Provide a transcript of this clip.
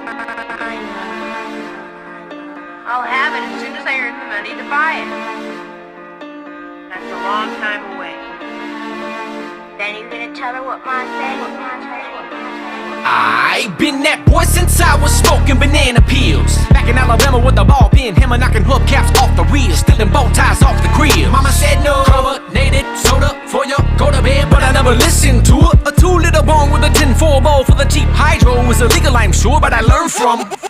I know. I'll have it as soon as I earn the money to buy it. That's a long time away. Then you're gonna tell her what Mom said? I been that boy since I was smoking banana peels. Back in Alabama with the ball pin, hammer knocking hubcaps off the wheels, stealing bow ties off the grill. Mama said no carbonated soda for you go to bed, but I never listened to her. A 2-liter bong with a tin foil bowl for the cheap hydro is illegal, I'm sure, but I learned from